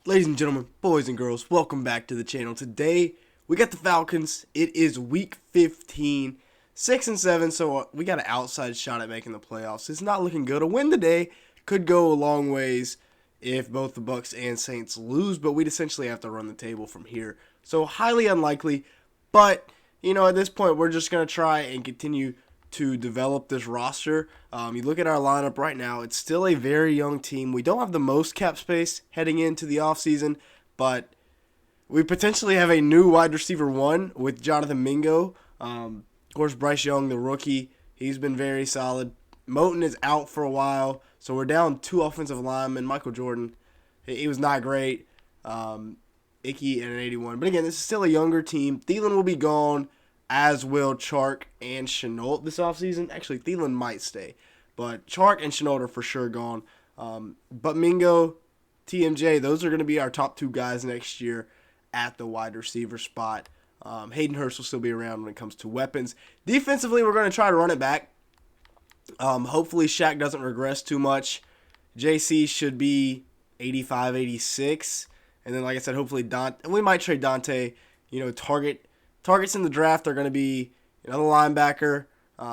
Ladies and gentlemen, boys and girls, welcome back to the channel. Today, we got the Falcons. It is week 15, 6-7, so we got an outside shot at making the playoffs. It's not looking good. A win today could go a long ways if both the Bucks and Saints lose, but we'd essentially have to run the table from here. So highly unlikely, but, at this point, we're just going to try and continue to develop this roster. You look at our lineup right now, it's still a very young team. We don't have the most cap space heading into the offseason, but we potentially have a new wide receiver one with Jonathan Mingo. Of course, Bryce Young, the rookie, he's been very solid. Moton is out for a while, so we're down two offensive linemen. Michael Jordan, he was not great. Icky and an 81. But again, this is still a younger team. Thielen will be gone, as will Chark and Chenault this offseason. Actually, Thielen might stay, but Chark and Chenault are for sure gone. But Mingo, TMJ, those are going to be our top two guys next year at the wide receiver spot. Hayden Hurst will still be around when it comes to weapons. Defensively, we're going to try to run it back. Hopefully, Shaq doesn't regress too much. JC should be 85, 86. And then, like I said, hopefully we might trade Dante. Targets in the draft are going to be another linebacker,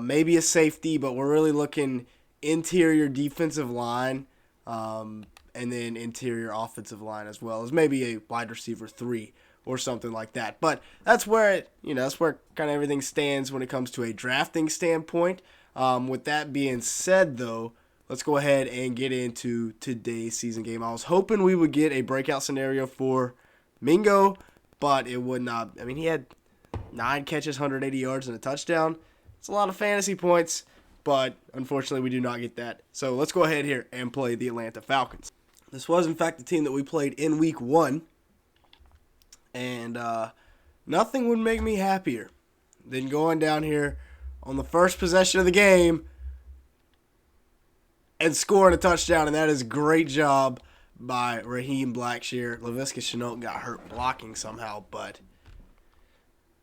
maybe a safety, but we're really looking interior defensive line, and then interior offensive line as well as maybe a wide receiver 3 or something like that. But that's where that's where kind of everything stands when it comes to a drafting standpoint. With that being said, though, let's go ahead and get into today's season game. I was hoping we would get a breakout scenario for Mingo, but it would not. I mean, he had 9 catches, 180 yards, and a touchdown. It's a lot of fantasy points, but unfortunately we do not get that. So let's go ahead here and play the Atlanta Falcons. This was, in fact, the team that we played in week 1, and nothing would make me happier than going down here on the first possession of the game and scoring a touchdown, and that is a great job by Raheem Blackshear. Laviska Shenault got hurt blocking somehow, but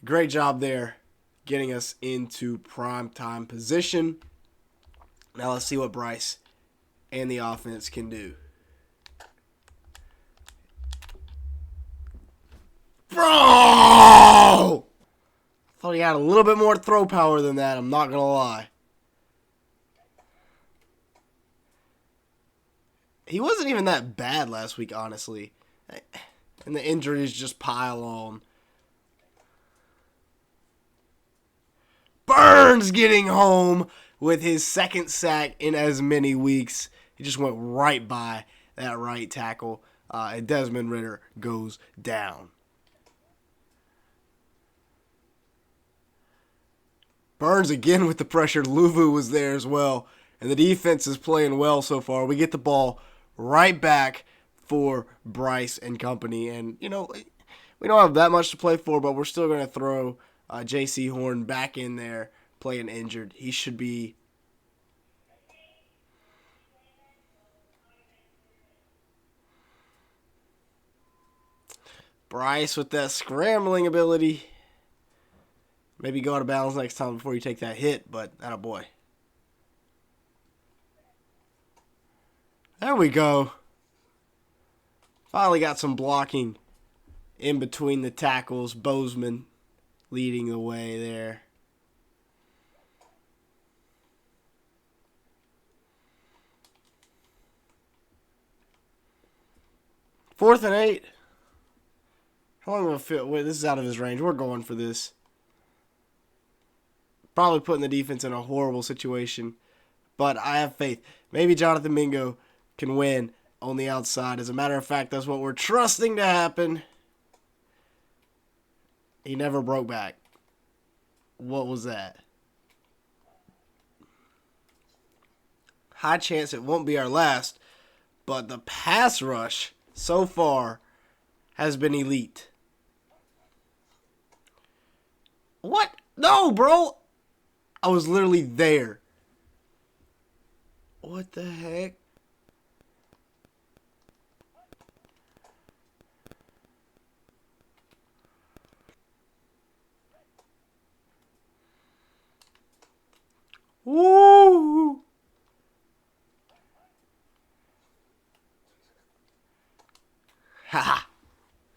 great job there getting us into prime time position. Now let's see what Bryce and the offense can do. Bro! Thought he had a little bit more throw power than that, I'm not going to lie. He wasn't even that bad last week, honestly. And the injuries just pile on. Burns getting home with his second sack in as many weeks. He just went right by that right tackle. And Desmond Ridder goes down. Burns again with the pressure. Luvu was there as well. And the defense is playing well so far. We get the ball right back for Bryce and company. And, we don't have that much to play for, but we're still going to throw J.C. Horn back in there playing injured. He should be Bryce with that scrambling ability. Maybe go out of bounds next time before you take that hit, but attaboy. There we go. Finally got some blocking in between the tackles. Bozeman leading the way there. Fourth and 8. How long will it feel? Wait, this is out of his range. We're going for this. Probably putting the defense in a horrible situation. But I have faith. Maybe Jonathan Mingo can win on the outside. As a matter of fact, that's what we're trusting to happen. He never broke back. What was that? High chance it won't be our last. But the pass rush so far has been elite. What? No, bro. I was literally there. What the heck? Woo! Haha.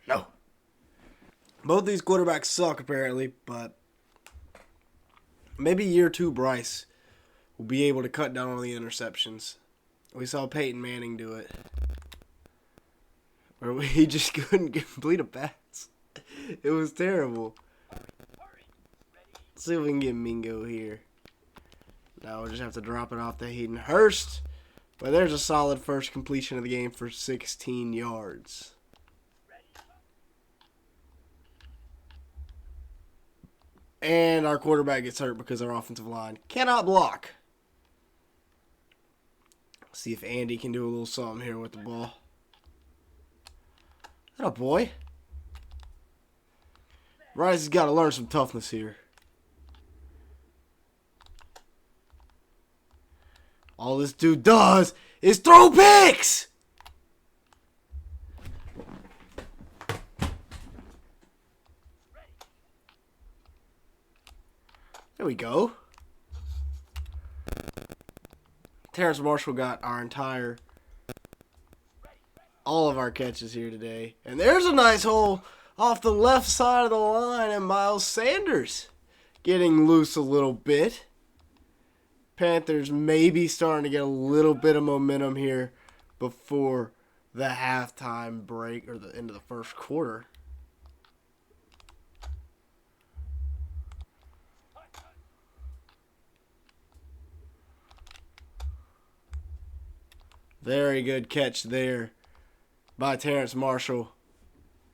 No. Both these quarterbacks suck, apparently, but maybe year 2 Bryce will be able to cut down on the interceptions. We saw Peyton Manning do it, where he just couldn't complete a pass. It was terrible. Let's see if we can get Mingo here. Now we'll just have to drop it off to Hayden Hurst. But there's a solid first completion of the game for 16 yards. And our quarterback gets hurt because our offensive line cannot block. See if Andy can do a little something here with the ball. Atta boy. Rice has got to learn some toughness here. All this dude does is throw picks! There we go. Terrence Marshall got all of our catches here today. And there's a nice hole off the left side of the line, and Miles Sanders getting loose a little bit. Panthers maybe starting to get a little bit of momentum here before the halftime break or the end of the first quarter. Very good catch there by Terrence Marshall.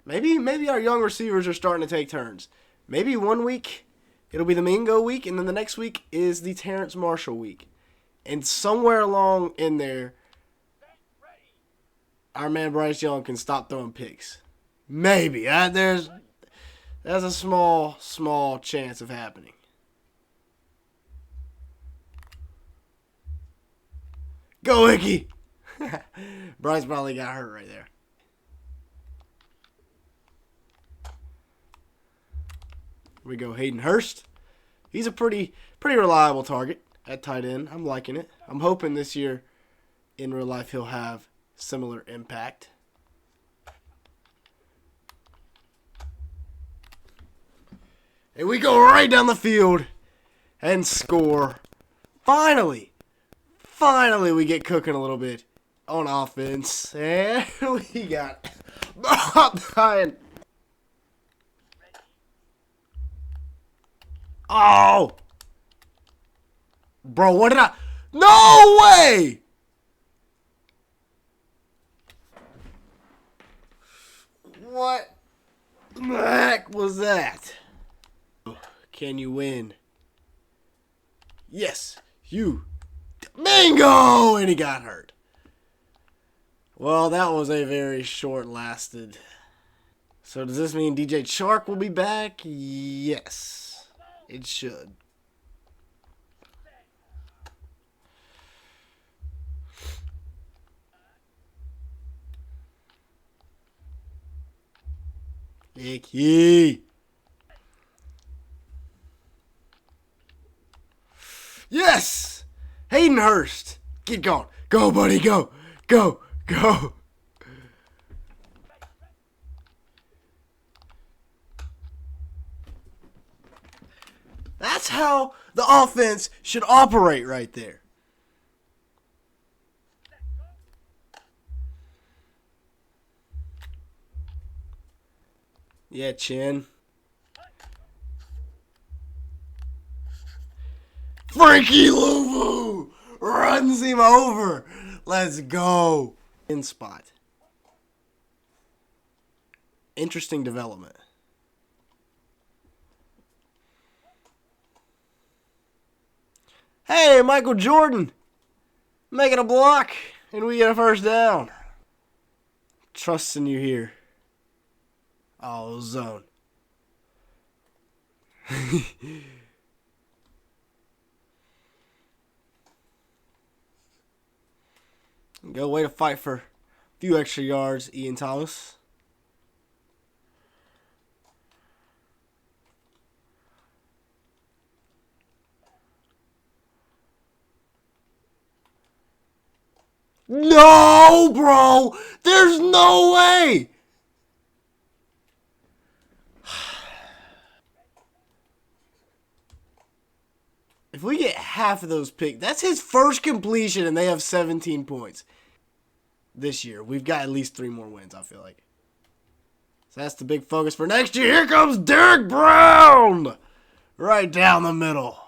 Maybe our young receivers are starting to take turns. Maybe one week it'll be the Mingo week, and then the next week is the Terrence Marshall week. And somewhere along in there, our man Bryce Young can stop throwing picks. Maybe. There's a small chance of happening. Go, Icky! Bryce probably got hurt right there. Here we go, Hayden Hurst. He's a pretty reliable target at tight end. I'm liking it. I'm hoping this year in real life he'll have similar impact. And we go right down the field and score. Finally we get cooking a little bit on offense. And we got Brian. Oh! Bro, what did I... No way! What the heck was that? Can you win? Yes, you. Bingo! And he got hurt. Well, that was a very short-lasted. So does this mean DJ Chark will be back? Yes, it should. Icky. Yes! Hayden Hurst. Get going. Go, buddy, go. Go. Go. That's how the offense should operate right there. Yeah, Chin. Frankie Louvu runs him over. Let's go. In spot. Interesting development. Hey, Michael Jordan. Making a block. And we get a first down. Trusting you here. Oh, zone. Go, way to fight for a few extra yards, Ian Thomas. No, bro! There's no way! If we get half of those picks, that's his first completion, and they have 17 points this year. We've got at least 3 more wins, I feel like. So that's the big focus for next year. Here comes Derek Brown! Right down the middle.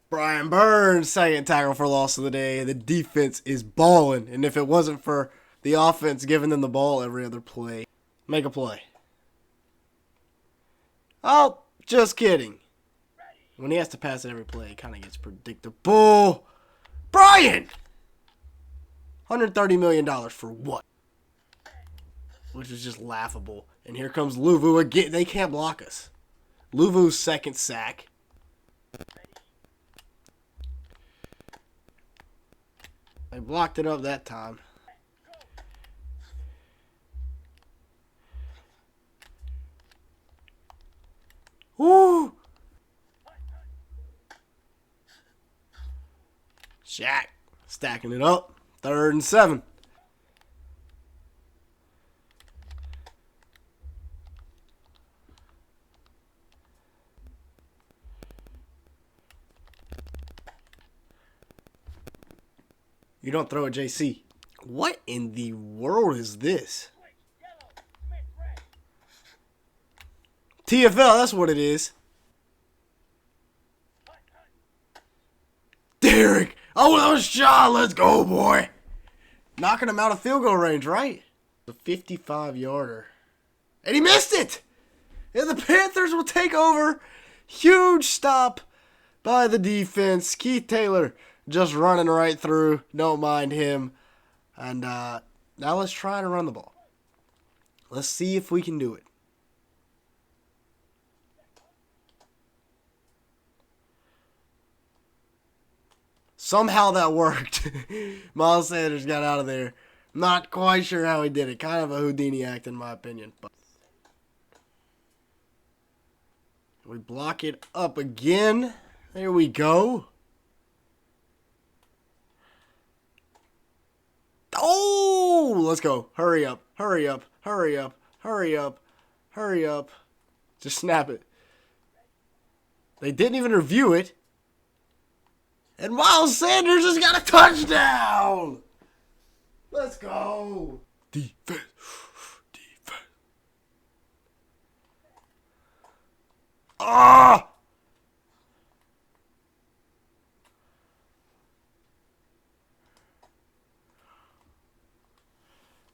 Brian Burns, second tackle for loss of the day. The defense is balling. And if it wasn't for the offense giving them the ball every other play, make a play. Oh, just kidding. When he has to pass it every play, it kind of gets predictable. Brian! $130 million for what? Which is just laughable. And here comes Luvu again. They can't block us. Luvu's second sack. They blocked it up that time. Woo! Shaq stacking it up. 3rd and 7. You don't throw at JC. What in the world is this? TFL, that's what it is. Derek! Oh, that was shot! Let's go, boy! Knocking him out of field goal range, right? The 55-yarder. And he missed it! And the Panthers will take over. Huge stop by the defense. Keith Taylor just running right through. Don't mind him. And now let's try to run the ball. Let's see if we can do it. Somehow that worked. Miles Sanders got out of there. Not quite sure how he did it. Kind of a Houdini act in my opinion. But we block it up again. There we go. Oh, let's go. Hurry up. Hurry up. Hurry up. Hurry up. Hurry up. Just snap it. They didn't even review it. And Miles Sanders has got a touchdown. Let's go. Defense. Defense. Ah!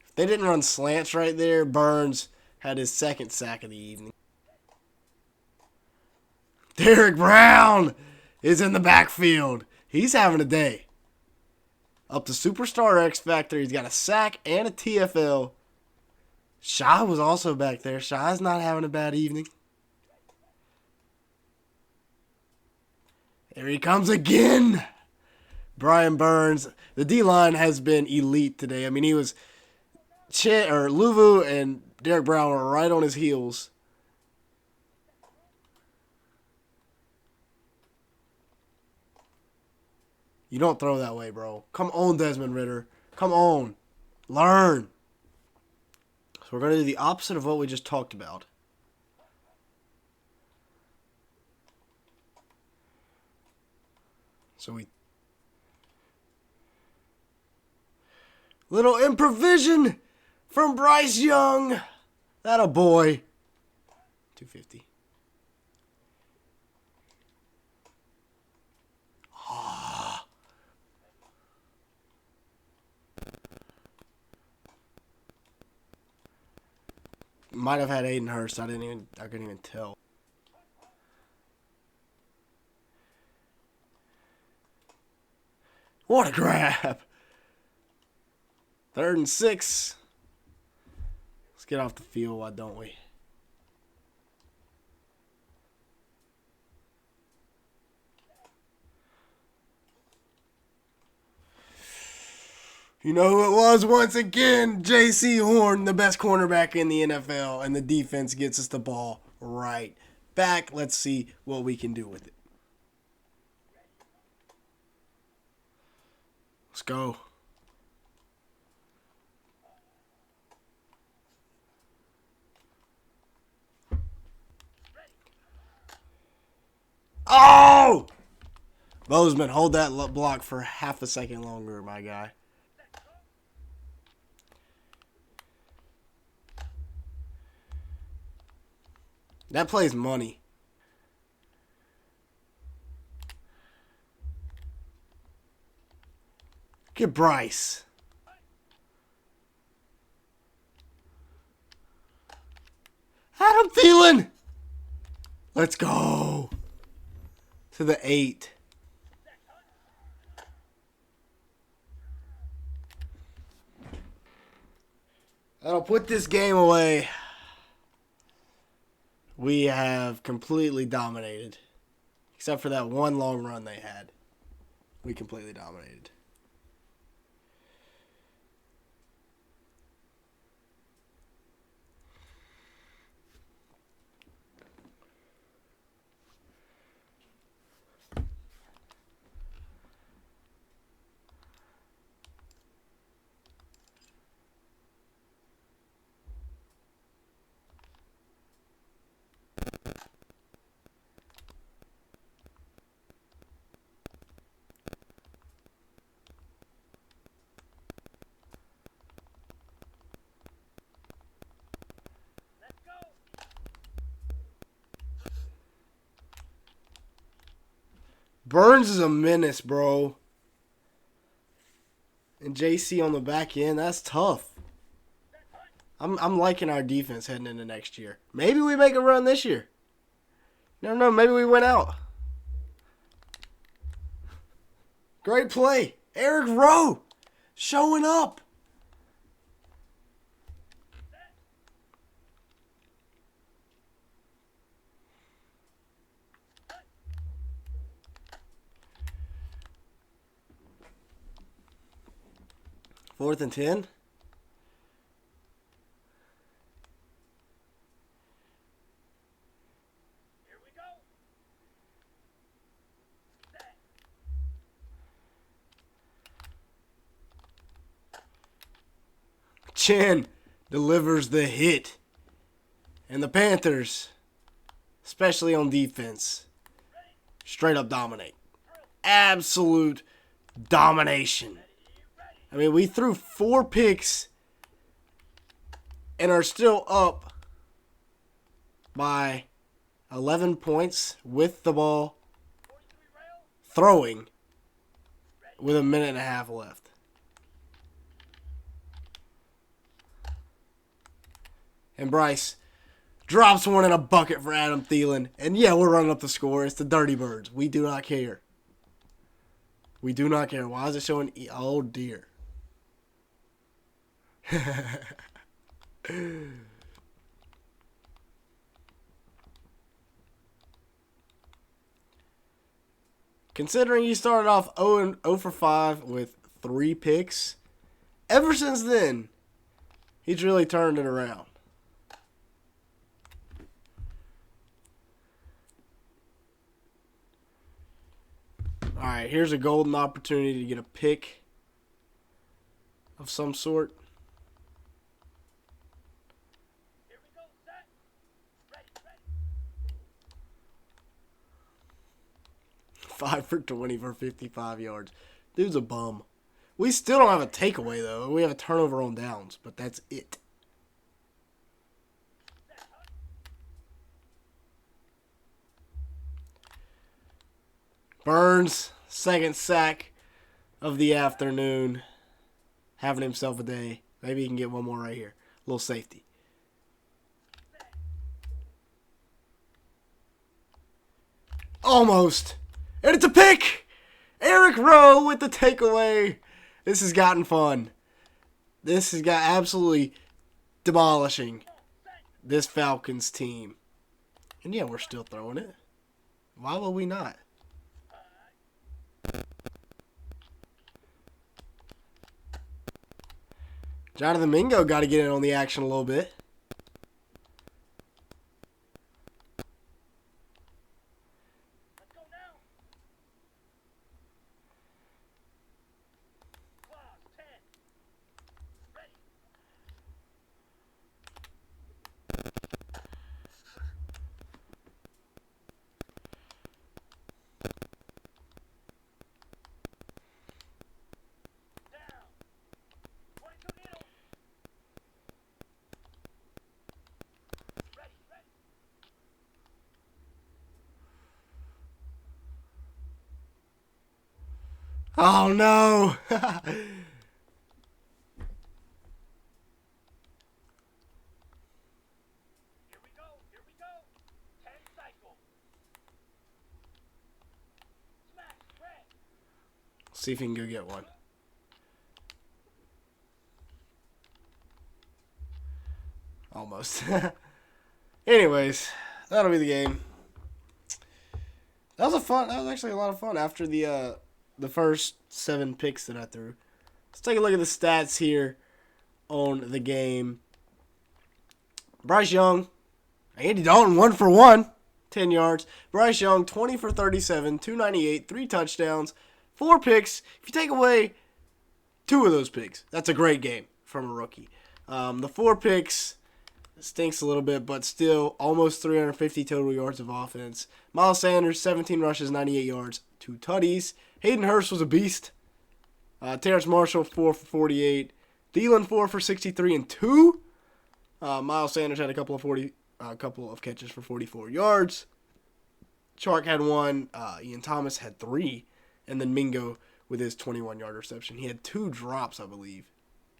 If they didn't run slants right there, Burns had his second sack of the evening. Derek Brown is in the backfield. He's having a day. Up to Superstar X Factor. He's got a sack and a TFL. Shy was also back there. Shy's not having a bad evening. There he comes again. Brian Burns. The D-line has been elite today. I mean, he was... Luvu and Derek Brown were right on his heels. You don't throw that way, bro. Come on, Desmond Ridder. Come on. Learn. So we're going to do the opposite of what we just talked about. So we... Little improvision from Bryce Young. That a boy. 250. Might have had Aiden Hurst. I couldn't even tell. What a grab. 3rd and 6. Let's get off the field, why don't we? You know who it was once again? J.C. Horn, the best cornerback in the NFL, and the defense gets us the ball right back. Let's see what we can do with it. Let's go. Bozeman, hold that block for half a second longer, my guy. That play's money. Get Bryce. Adam Thielen. Let's go. To the 8. That'll put this game away. We have completely dominated. Except for that one long run they had. We completely dominated. Burns is a menace, bro. And JC on the back end, that's tough. I'm liking our defense heading into next year. Maybe we make a run this year. Never know, maybe we win out. Great play. Eric Rowe showing up. Fourth and 10. Here we go. Chin delivers the hit. And the Panthers, especially on defense, straight up dominate. Absolute domination. I mean, we threw 4 picks and are still up by 11 points with the ball throwing with a minute and a half left. And Bryce drops one in a bucket for Adam Thielen. And yeah, we're running up the score. It's the Dirty Birds. We do not care. We do not care. Why is it showing? Oh, dear. Considering he started off 0 for 5 with 3 picks, ever since then, he's really turned it around. All right, here's a golden opportunity to get a pick of some sort. Here we go, set. Ready. 5 for 20 for 55 yards. Dude's a bum. We still don't have a takeaway, though. We have a turnover on downs, but that's it. Burns, second sack of the afternoon. Having himself a day. Maybe he can get one more right here. A little safety. Almost. And it's a pick. Eric Rowe with the takeaway. This has gotten fun. This has got absolutely demolishing this Falcons team. And yeah, we're still throwing it. Why will we not? Jonathan Mingo got to get in on the action a little bit. Let's go now. Claws, 10. Ready. Oh, no. Here we go. Here we go. 10 cycle. Smash. Red. See if he can go get one. Almost. Anyways, that'll be the game. That was actually a lot of fun after the first 7 picks that I threw. Let's take a look at the stats here on the game. Bryce Young, Andy Dalton 1 for 1, 10 yards. Bryce Young 20 for 37, 298, 3 touchdowns, 4 picks. If you take away 2 of those picks, that's a great game from a rookie. The 4 picks stinks a little bit, but still almost 350 total yards of offense. Miles Sanders, 17 rushes, 98 yards, 2 tutties. Hayden Hurst was a beast. Terrence Marshall, 4 for 48. Thielen, 4 for 63 and 2. Miles Sanders had a couple of catches for 44 yards. Chark had 1. Ian Thomas had 3. And then Mingo with his 21-yard reception. He had 2 drops, I believe.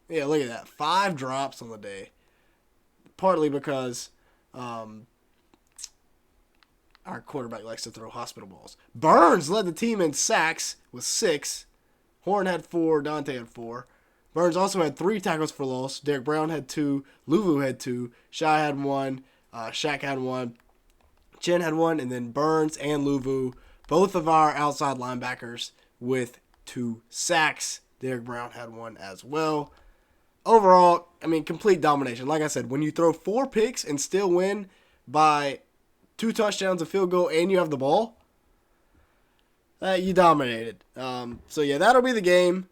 Yeah, look at that. 5 drops on the day. Partly because our quarterback likes to throw hospital balls. Burns led the team in sacks with 6. Horn had 4. Dante had 4. Burns also had 3 tackles for loss. Derek Brown had 2. Luvu had 2. Shai had 1. Shaq had 1. Chen had 1. And then Burns and Luvu, both of our outside linebackers, with 2 sacks. Derek Brown had 1 as well. Overall, I mean, complete domination. Like I said, when you throw 4 picks and still win by 2 touchdowns, a field goal, and you have the ball, you dominated. So, yeah, that'll be the game.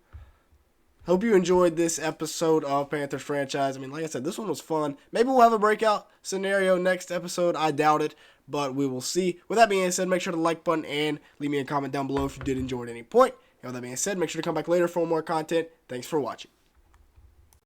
Hope you enjoyed this episode of Panthers Franchise. I mean, like I said, this one was fun. Maybe we'll have a breakout scenario next episode. I doubt it, but we will see. With that being said, make sure to like button and leave me a comment down below if you did enjoy at any point. And with that being said, make sure to come back later for more content. Thanks for watching.